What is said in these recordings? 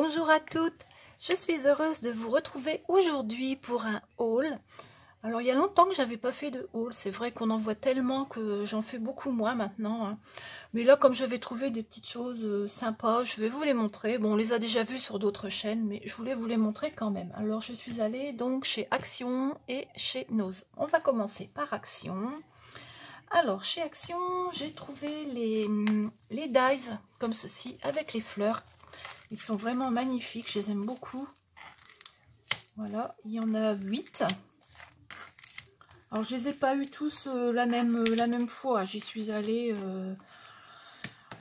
Bonjour à toutes, je suis heureuse de vous retrouver aujourd'hui pour un haul. Alors il y a longtemps que j'avais pas fait de haul, c'est vrai qu'on en voit tellement que j'en fais beaucoup moins maintenant. Hein. Mais là comme j'avais trouvé des petites choses sympas, je vais vous les montrer. Bon on les a déjà vues sur d'autres chaînes mais je voulais vous les montrer quand même. Alors je suis allée donc chez Action et chez Nose. On va commencer par Action. Alors chez Action j'ai trouvé les dies comme ceci avec les fleurs. Ils sont vraiment magnifiques, je les aime beaucoup. Voilà, il y en a 8. Alors, je les ai pas eu tous la même fois. J'y suis allée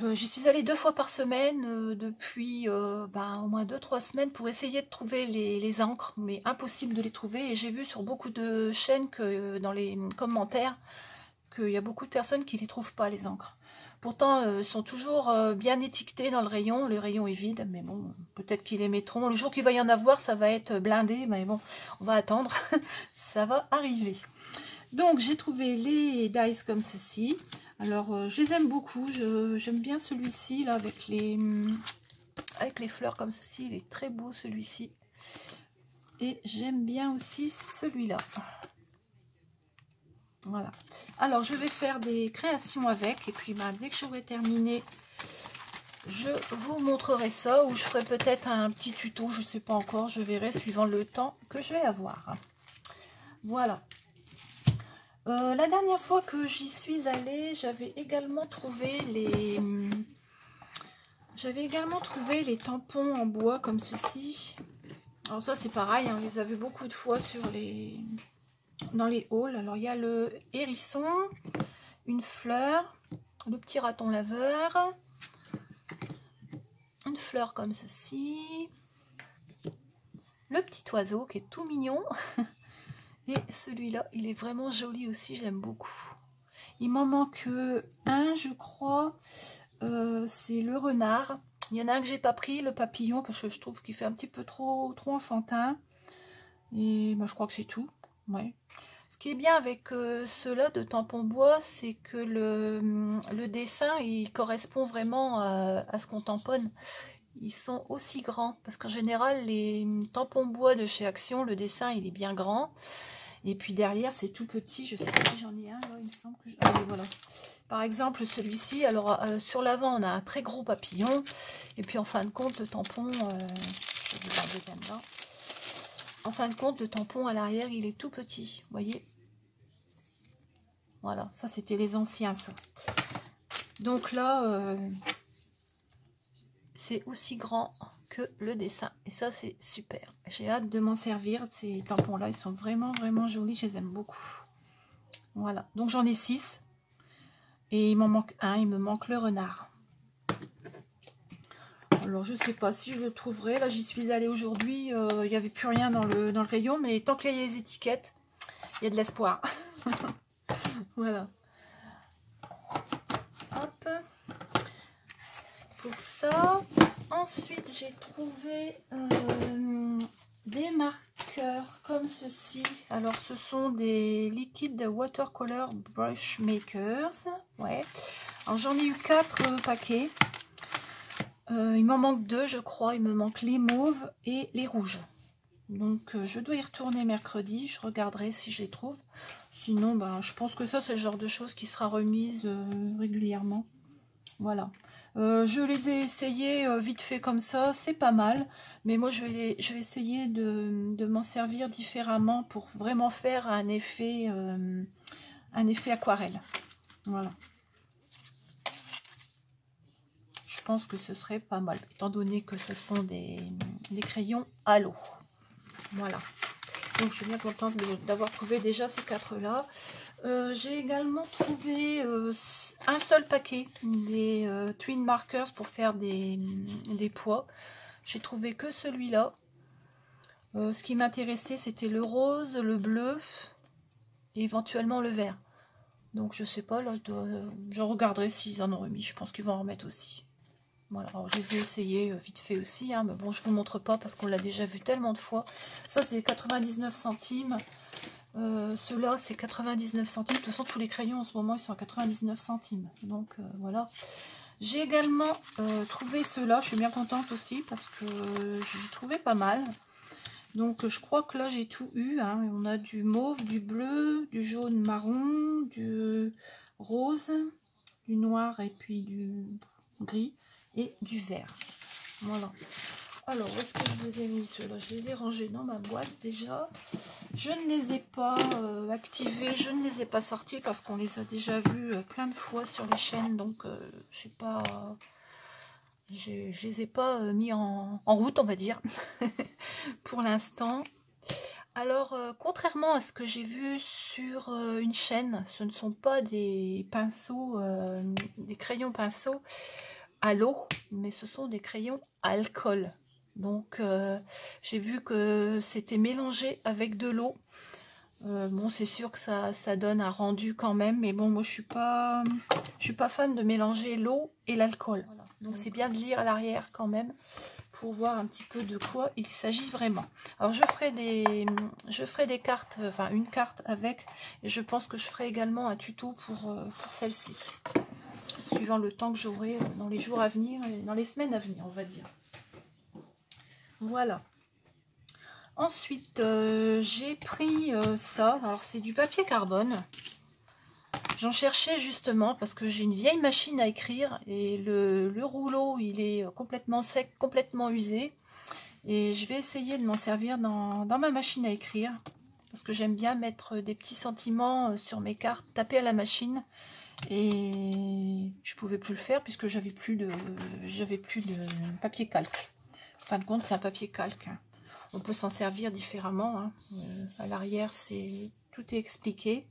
2 fois par semaine depuis au moins 2-3 semaines pour essayer de trouver les encres, mais impossible de les trouver. Et j'ai vu sur beaucoup de chaînes que dans les commentaires qu'il y a beaucoup de personnes qui ne les trouvent pas, les encres. Pourtant, ils sont toujours bien étiquetés dans le rayon est vide, mais bon, peut-être qu'ils les mettront. Le jour qu'il va y en avoir, ça va être blindé, mais bon, on va attendre, ça va arriver. Donc, j'ai trouvé les dies comme ceci. Alors, je les aime beaucoup, j'aime bien celui-ci, là, avec les fleurs comme ceci, il est très beau celui-ci. Et j'aime bien aussi celui-là. Voilà. Alors, je vais faire des créations avec. Et puis, dès que j'aurai terminé, je vous montrerai ça. Ou je ferai peut-être un petit tuto. Je ne sais pas encore. Je verrai suivant le temps que je vais avoir. Voilà. La dernière fois que j'y suis allée, j'avais également trouvé les tampons en bois comme ceci. Alors ça, c'est pareil. Hein, je les avais beaucoup de fois dans les hauls. Alors il y a le hérisson, une fleur, le petit raton laveur, une fleur comme ceci, le petit oiseau qui est tout mignon et celui-là il est vraiment joli aussi, j'aime beaucoup. Il m'en manque un, je crois, c'est le renard. Il y en a un que j'ai pas pris, le papillon, parce que je trouve qu'il fait un petit peu trop enfantin. Et je crois que c'est tout. Ouais. Ce qui est bien avec ceux-là de tampons bois, c'est que le dessin, il correspond vraiment à ce qu'on tamponne. Ils sont aussi grands, parce qu'en général, les tampons bois de chez Action, le dessin, il est bien grand. Et puis derrière, c'est tout petit. Je sais pas si j'en ai un, là, il me semble que ah oui, voilà. Par exemple, celui-ci, alors sur l'avant, on a un très gros papillon. Et puis en fin de compte, le tampon, je vais vous en deuxième là. En fin de compte, le tampon à l'arrière, il est tout petit, vous voyez. Voilà, ça c'était les anciens, ça. Donc là, c'est aussi grand que le dessin. Et ça, c'est super. J'ai hâte de m'en servir. Ces tampons-là, ils sont vraiment jolis. Je les aime beaucoup. Voilà, donc j'en ai 6. Et il m'en manque un, il me manque le renard. Alors, je sais pas si je le trouverai. Là, j'y suis allée aujourd'hui. Il n'y avait plus rien dans le rayon. Mais tant qu'il y a les étiquettes, il y a de l'espoir. Voilà. Hop. Pour ça. Ensuite, j'ai trouvé des marqueurs comme ceci. Alors, ce sont des liquides watercolor brush makers. Ouais. Alors, j'en ai eu 4 paquets. Il m'en manque 2, je crois. Il me manque les mauves et les rouges. Donc, je dois y retourner mercredi. Je regarderai si je les trouve. Sinon, je pense que ça, c'est le genre de choses qui sera remise régulièrement. Voilà. Je les ai essayés vite fait comme ça. C'est pas mal. Mais moi, je vais essayer de m'en servir différemment pour vraiment faire un effet aquarelle. Voilà. Je pense que ce serait pas mal, étant donné que ce sont des crayons à l'eau. Voilà. Donc, je suis bien contente d'avoir trouvé déjà ces 4-là. J'ai également trouvé un seul paquet des twin markers pour faire des pois. J'ai trouvé que celui-là. Ce qui m'intéressait, c'était le rose, le bleu et éventuellement le vert. Donc, je sais pas, là, je regarderai s'ils en ont remis. Je pense qu'ils vont en remettre aussi. Voilà, alors je les ai essayés vite fait aussi, hein, mais bon, je vous montre pas parce qu'on l'a déjà vu tellement de fois. Ça, c'est 99 centimes. Ceux-là, c'est 99 centimes. De toute façon, tous les crayons en ce moment, ils sont à 99 centimes. Donc, voilà. J'ai également trouvé ceux-là, je suis bien contente aussi parce que j'ai trouvé pas mal. Donc je crois que là j'ai tout eu, hein. On a du mauve, du bleu, du jaune marron, du rose, du noir et puis du gris et du vert. Voilà. Alors, où est-ce que je les ai mis ceux-là? Je les ai rangés dans ma boîte déjà. Je ne les ai pas activés, je ne les ai pas sortis parce qu'on les a déjà vus plein de fois sur les chaînes. Donc, je les ai pas mis en route, on va dire, pour l'instant. Alors, contrairement à ce que j'ai vu sur une chaîne, ce ne sont pas des pinceaux, des crayons pinceaux à l'eau, mais ce sont des crayons à alcool. Donc j'ai vu que c'était mélangé avec de l'eau. Bon, c'est sûr que ça donne un rendu quand même, mais bon, moi je suis pas fan de mélanger l'eau et l'alcool. Voilà. Donc c'est bien de lire à l'arrière quand même pour voir un petit peu de quoi il s'agit vraiment. Alors je ferai des cartes, enfin une carte avec, et je pense que je ferai également un tuto pour celle-ci, suivant le temps que j'aurai dans les jours à venir et dans les semaines à venir, on va dire. Voilà. Ensuite, j'ai pris ça. Alors, c'est du papier carbone. J'en cherchais justement parce que j'ai une vieille machine à écrire et le rouleau, il est complètement sec, complètement usé. Et je vais essayer de m'en servir dans ma machine à écrire parce que j'aime bien mettre des petits sentiments sur mes cartes, taper à la machine. Et je pouvais plus le faire puisque j'avais plus de papier calque. En fin de compte, c'est un papier calque. On peut s'en servir différemment. Hein. À l'arrière, tout est expliqué.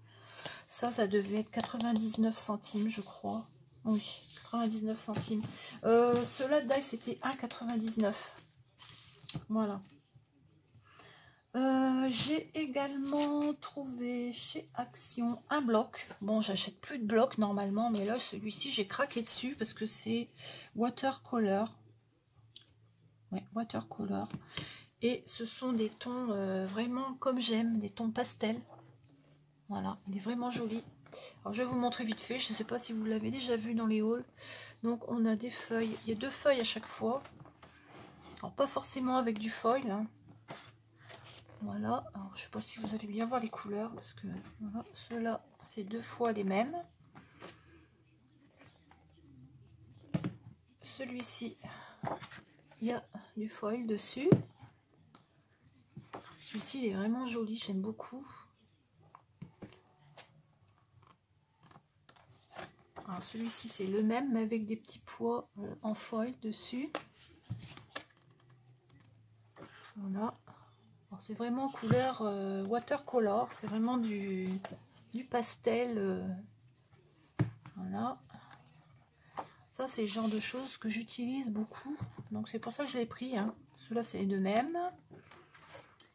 Ça devait être 99 centimes, je crois. Oui, 99 centimes. Ceux-là, d'ailleurs, c'était 1,99. Voilà. J'ai également trouvé chez Action un bloc. Bon, j'achète plus de blocs normalement, mais là, celui-ci, j'ai craqué dessus parce que c'est watercolor. Ouais, watercolor. Et ce sont des tons vraiment comme j'aime, des tons pastels. Voilà, il est vraiment joli. Alors, je vais vous montrer vite fait. Je ne sais pas si vous l'avez déjà vu dans les hauls. Donc, on a des feuilles. Il y a 2 feuilles à chaque fois. Alors, pas forcément avec du foil. Hein. Voilà. Alors, je ne sais pas si vous allez bien voir les couleurs. Parce que voilà, ceux-là, c'est 2 fois les mêmes. Celui-ci, il y a du foil dessus. Celui-ci, il est vraiment joli. J'aime beaucoup. Alors celui-ci c'est le même mais avec des petits pois en foil dessus. Voilà. C'est vraiment couleur watercolor, c'est vraiment du pastel. Voilà. Ça c'est le genre de choses que j'utilise beaucoup. Donc c'est pour ça que je l'ai pris. Hein. Ceux-là c'est de même.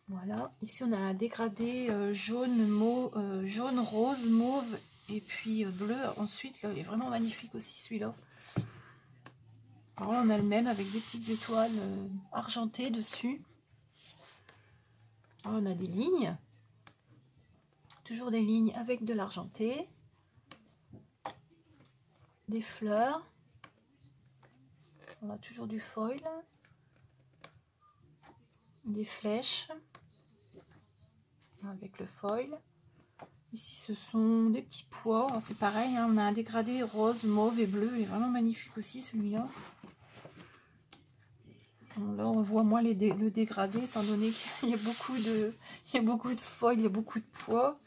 Voilà. Ici on a un dégradé jaune, jaune, rose, mauve. Et puis bleu, ensuite, là, il est vraiment magnifique aussi celui-là. Alors là, on a le même avec des petites étoiles argentées dessus. Alors, on a des lignes. Toujours des lignes avec de l'argenté. Des fleurs. On a toujours du foil. Des flèches. Avec le foil. Ici, ce sont des petits pois. C'est pareil, hein, on a un dégradé rose, mauve et bleu. Il est vraiment magnifique aussi, celui-là. Bon, là, on voit moins le dégradé, étant donné qu'il y a beaucoup de foil, il y a beaucoup de pois.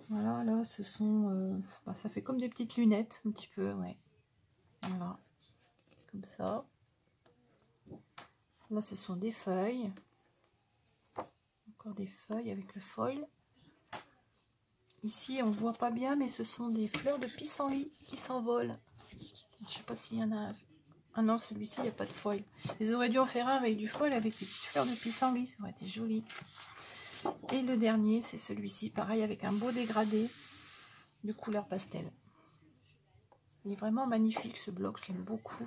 Voilà, là, ce sont... ça fait comme des petites lunettes, un petit peu, ouais. Voilà, comme ça. Là, ce sont des feuilles. Encore des feuilles avec le foil. Ici, on ne voit pas bien, mais ce sont des fleurs de pissenlit qui s'envolent. Je ne sais pas s'il y en a... Ah non, celui-ci, il n'y a pas de foil. Ils auraient dû en faire un avec du foil, avec des petites fleurs de pissenlit. Ça aurait été joli. Et le dernier, c'est celui-ci. Pareil, avec un beau dégradé de couleur pastel. Il est vraiment magnifique, ce bloc. Je l'aime beaucoup.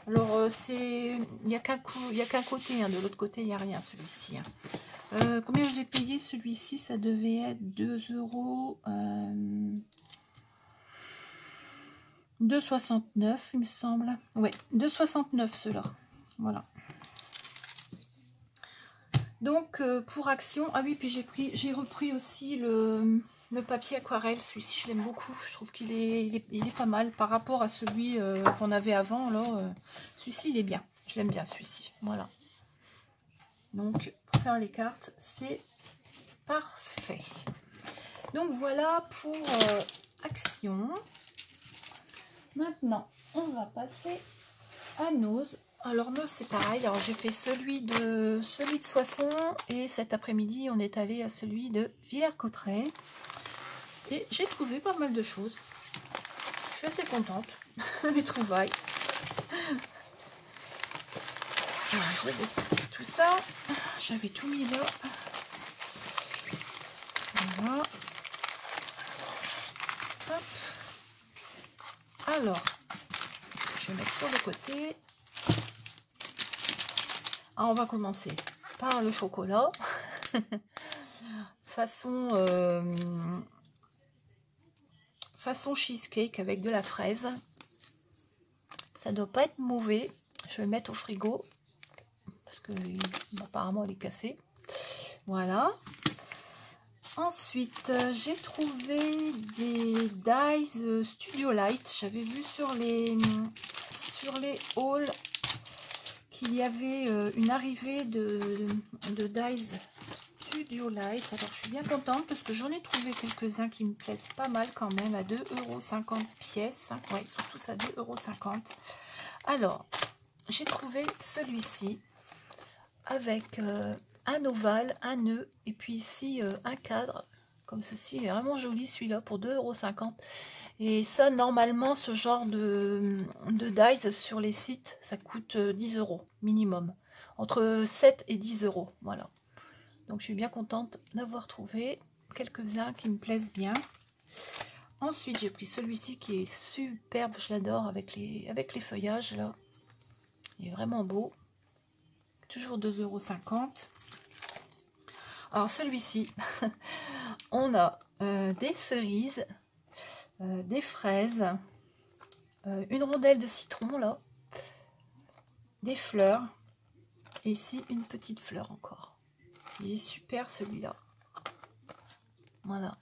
Alors, il n'y a qu'un côté. Hein. De l'autre côté, il n'y a rien, celui-ci. Hein. Combien je l'ai payé celui-ci? Ça devait être 2 €. 2,69 il me semble. Ouais, 2,69 ceux-là. Voilà. Donc pour Action, ah oui, puis j'ai repris aussi le papier aquarelle. Celui-ci, je l'aime beaucoup. Je trouve qu'il est pas mal par rapport à celui qu'on avait avant. Là, celui-ci, il est bien. Je l'aime bien, celui-ci. Voilà. Donc, pour faire les cartes, c'est parfait. Donc, voilà pour Action. Maintenant, on va passer à Nose. Alors Nose, c'est pareil. Alors j'ai fait celui de Soissons et cet après-midi on est allé à celui de Villers-Cotterêts et j'ai trouvé pas mal de choses. Je suis assez contente de mes trouvailles. Alors, je vais dessortir tout ça. J'avais tout mis là. Voilà. Hop. Alors, je vais mettre sur le côté. Ah, on va commencer par le chocolat. façon cheesecake avec de la fraise. Ça doit pas être mauvais. Je vais le mettre au frigo parce que apparemment il est cassé. Voilà. Ensuite, j'ai trouvé des dies Studio Light. J'avais vu sur les hauls qu'il y avait une arrivée de dies Studio Light. Alors je suis bien contente parce que j'en ai trouvé quelques-uns qui me plaisent pas mal quand même à 2,50 € pièce. Oui, ils sont tous à 2,50 €. Alors, j'ai trouvé celui-ci avec un ovale, un nœud et puis ici un cadre comme ceci. Il est vraiment joli celui-là pour 2,50 €. Et ça, normalement, ce genre de dies sur les sites, ça coûte 10 € minimum. Entre 7 et 10 €. Voilà. Donc, je suis bien contente d'avoir trouvé quelques-uns qui me plaisent bien. Ensuite, j'ai pris celui-ci qui est superbe. Je l'adore avec les feuillages, là. Il est vraiment beau. Toujours 2,50 €. Alors, celui-ci, on a des cerises, des fraises, une rondelle de citron là, des fleurs et ici une petite fleur encore. Il est super celui-là. Voilà.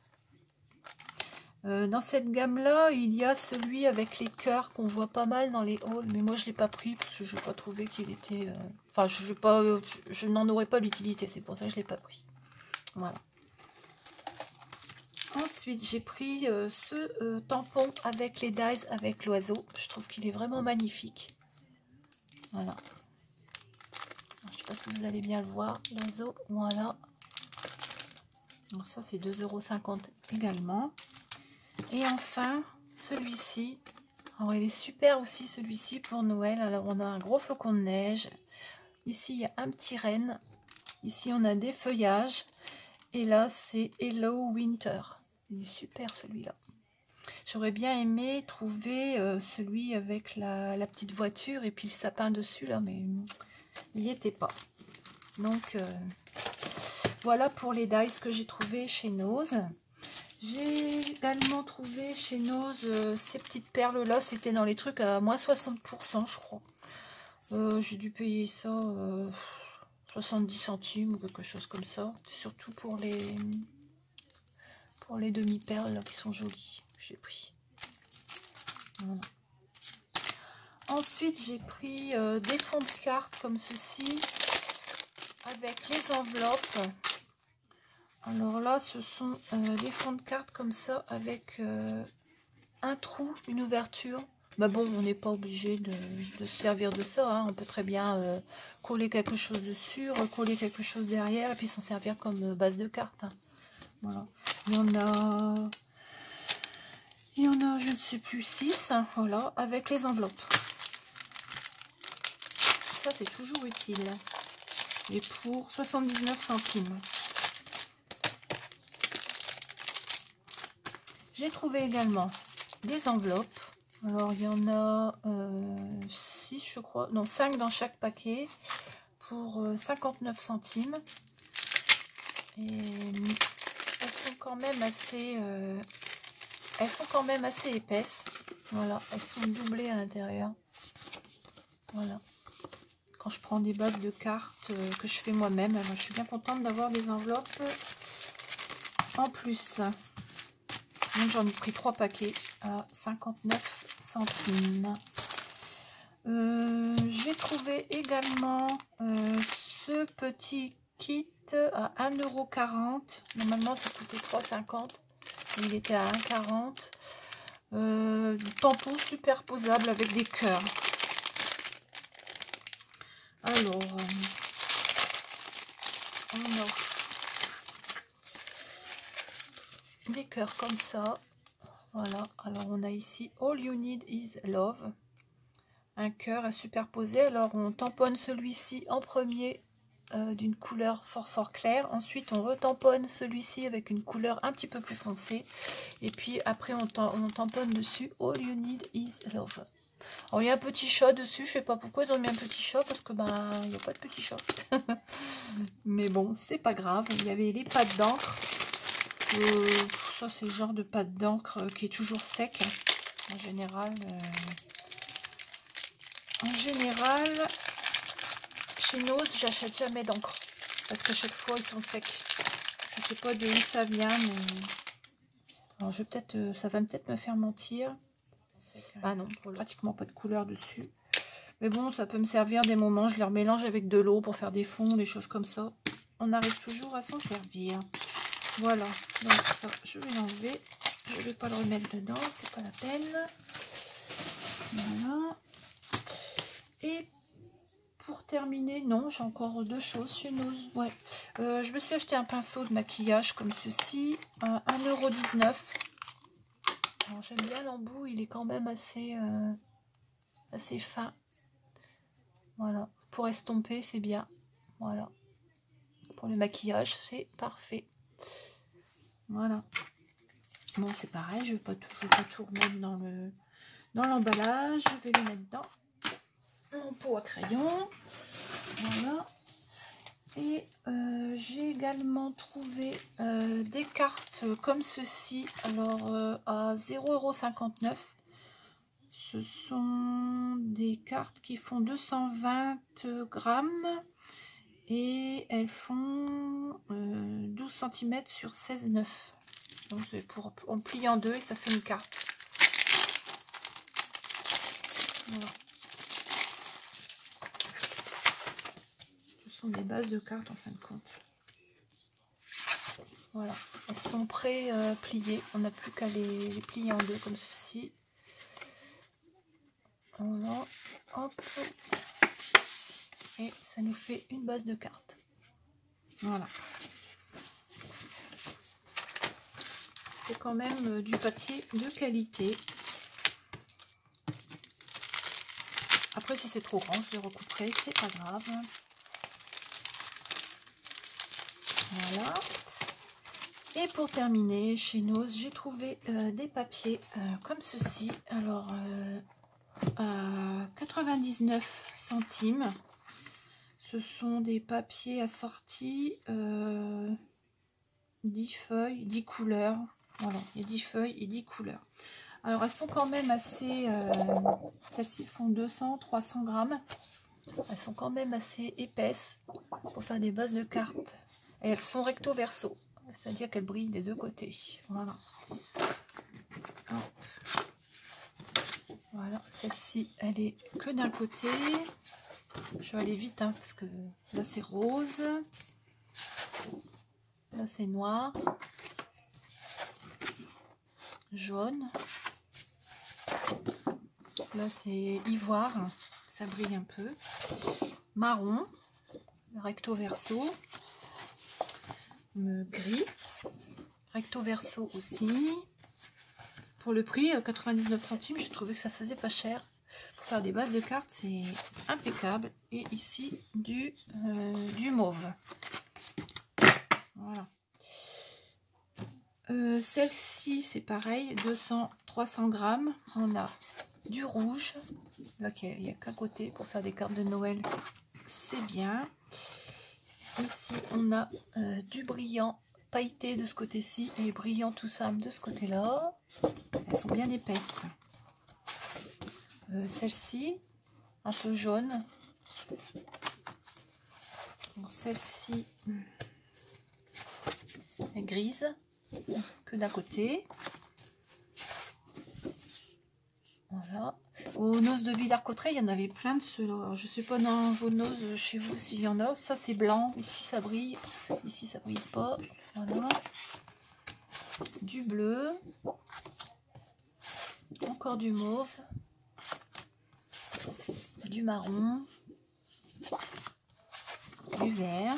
Dans cette gamme là, il y a celui avec les cœurs qu'on voit pas mal dans les hauls, mais moi je l'ai pas pris parce que je n'ai pas trouvé qu'il était. Enfin, je n'en aurais pas l'utilité, c'est pour ça que je l'ai pas pris. Voilà. Ensuite, j'ai pris ce tampon avec les dies avec l'oiseau. Je trouve qu'il est vraiment magnifique. Voilà. Je ne sais pas si vous allez bien le voir, l'oiseau. Voilà. Donc ça, c'est 2,50 € également. Et enfin, celui-ci. Alors, il est super aussi, celui-ci, pour Noël. Alors, on a un gros flocon de neige. Ici, il y a un petit renne. Ici, on a des feuillages. Et là, c'est Hello Winter. Il est super celui-là. J'aurais bien aimé trouver celui avec la petite voiture et puis le sapin dessus là, mais il n'y était pas. Donc voilà pour les dies que j'ai trouvé chez Nose. J'ai également trouvé chez Nose ces petites perles là. C'était dans les trucs à moins 60%, je crois. J'ai dû payer ça 70 centimes ou quelque chose comme ça. Surtout pour les demi-perles qui sont jolies. J'ai pris. Voilà. Ensuite, j'ai pris des fonds de cartes comme ceci avec les enveloppes. Alors là, ce sont des fonds de cartes comme ça avec un trou, une ouverture. Mais bon, on n'est pas obligé de se servir de ça. Hein. On peut très bien coller quelque chose dessus, recoller quelque chose derrière et puis s'en servir comme base de cartes. Hein. Voilà. Il y en a, je ne sais plus, 6, hein, voilà, avec les enveloppes. Ça, c'est toujours utile. Et pour 79 centimes. J'ai trouvé également des enveloppes. Alors, il y en a 6, je crois. Non, 5 dans chaque paquet pour 59 centimes. Et elles sont quand même assez... elles sont quand même assez épaisses. Voilà, elles sont doublées à l'intérieur. Voilà. Quand je prends des bases de cartes que je fais moi-même, je suis bien contente d'avoir des enveloppes en plus. Donc j'en ai pris 3 paquets à 59 centimes. J'ai trouvé également ce petit kit à 1,40 €. Normalement ça coûtait 3,50 €. Il était à 1,40 €. Du tampon superposable avec des cœurs. Alors, on a des cœurs comme ça. Voilà, alors on a ici All You Need Is Love. Un cœur à superposer. Alors on tamponne celui-ci en premier d'une couleur fort claire. Ensuite on retamponne celui-ci avec une couleur un petit peu plus foncée. Et puis après on tamponne dessus All You Need Is Love. Alors il y a un petit chat dessus, je sais pas pourquoi ils ont mis un petit chat, parce que ben il n'y a pas de petit chat. Mais bon, c'est pas grave. Il y avait les pâtes d'encre. Ça c'est le genre de pâte d'encre qui est toujours sec. En général, chez Nose, j'achète jamais d'encre. Parce que chaque fois ils sont secs. Je sais pas de où ça vient, mais alors je vais peut-être, ça va peut-être me faire mentir. Ah non, pratiquement pas de couleur dessus. Mais bon, ça peut me servir des moments. Je les remélange avec de l'eau pour faire des fonds, des choses comme ça. On arrive toujours à s'en servir. Voilà. Donc ça, je vais l'enlever. Je ne vais pas le remettre dedans. C'est pas la peine. Voilà. Et pour terminer, non, j'ai encore 2 choses chez Nose. Ouais. Je me suis acheté un pinceau de maquillage comme ceci. À 1,19 €. J'aime bien l'embout. Il est quand même assez fin. Voilà, pour estomper, c'est bien. Voilà. Pour le maquillage, c'est parfait. Voilà. Bon, c'est pareil, je ne vais pas tout remettre dans l'emballage. Je vais le mettre dans mon pot à crayon. Voilà. Et j'ai également trouvé des cartes comme ceci. Alors, à 0,59 €. Ce sont des cartes qui font 220 grammes. Et elles font 12 cm sur 16,9. Donc c'est pour on plie en deux et ça fait une carte. Voilà. Ce sont des bases de cartes en fin de compte. Voilà, elles sont pré-pliées. On n'a plus qu'à les plier en deux comme ceci. Voilà, hop. Et ça nous fait une base de cartes. Voilà. C'est quand même du papier de qualité. Après, si c'est trop grand, je les recouperai, c'est pas grave. Voilà. Et pour terminer, chez Nose, j'ai trouvé des papiers comme ceci. Alors, à 99 centimes. Ce sont des papiers assortis 10 feuilles, 10 couleurs. Voilà, il y a 10 feuilles et 10 couleurs. Alors, elles sont quand même assez... celles-ci font 200-300 grammes. Elles sont quand même assez épaisses pour faire des bases de cartes. Et elles sont recto verso. C'est-à-dire qu'elles brillent des deux côtés. Voilà. Hop. Voilà, celle-ci, elle est que d'un côté. Je vais aller vite, hein, parce que là, c'est rose. Là, c'est noir. Jaune. Là, c'est ivoire. Ça brille un peu. Marron. Recto verso. Gris. Recto verso aussi. Pour le prix, 99 centimes, j'ai trouvé que ça faisait pas cher. Pour faire des bases de cartes, c'est impeccable. Et ici, du mauve. Voilà. Celle-ci, c'est pareil, 200-300 grammes. On a du rouge. Là, il n'y a qu'un côté pour faire des cartes de Noël. C'est bien. Ici, on a du brillant pailleté de ce côté-ci et brillant tout simple de ce côté-là. Elles sont bien épaisses. celle-ci, un peu jaune. Celle-ci est grise que d'un côté. Voilà. Aux noces de Villers-Cotterêts, il y en avait plein de ceux-là. Je ne sais pas dans vos noces chez vous s'il y en a. Ça c'est blanc. Ici ça brille. Ici ça brille pas. Voilà. Du bleu. Encore du mauve. Du marron. Du vert.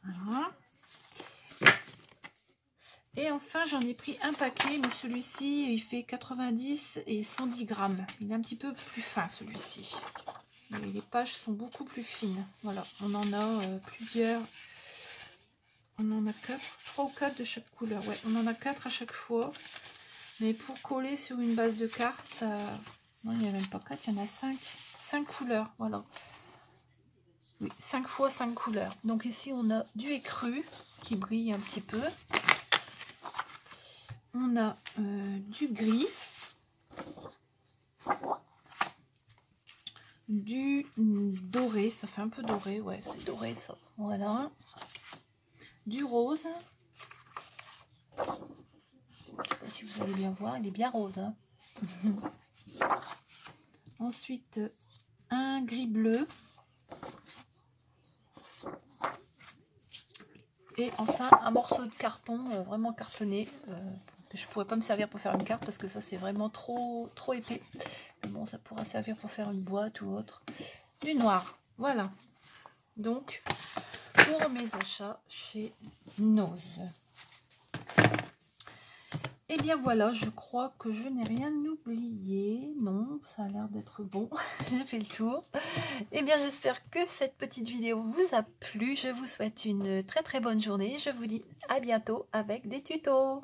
Voilà. Et enfin, j'en ai pris un paquet, mais celui-ci, il fait 90 et 110 grammes. Il est un petit peu plus fin, celui-ci. Les pages sont beaucoup plus fines. Voilà, on en a plusieurs. On en a 4, 3 ou 4 de chaque couleur. Ouais, on en a 4 à chaque fois. Mais pour coller sur une base de cartes, ça... Non, il n'y a même pas 4, il y en a 5. 5 couleurs, voilà. Oui, 5 fois 5 couleurs. Donc ici, on a du écru qui brille un petit peu. On a du gris, du doré, ça fait un peu doré, ouais, c'est doré ça, voilà. Du rose, je sais pas si vous allez bien voir, il est bien rose, hein. Ensuite, un gris bleu. Et enfin, un morceau de carton, vraiment cartonné, que je pourrais pas me servir pour faire une carte parce que ça c'est vraiment trop épais. Mais bon, ça pourra servir pour faire une boîte ou autre. Du noir, voilà. Donc, pour mes achats chez Nose. Et bien voilà, je crois que je n'ai rien oublié. Non, ça a l'air d'être bon. J'ai fait le tour. Et bien j'espère que cette petite vidéo vous a plu. Je vous souhaite une très bonne journée. Je vous dis à bientôt avec des tutos.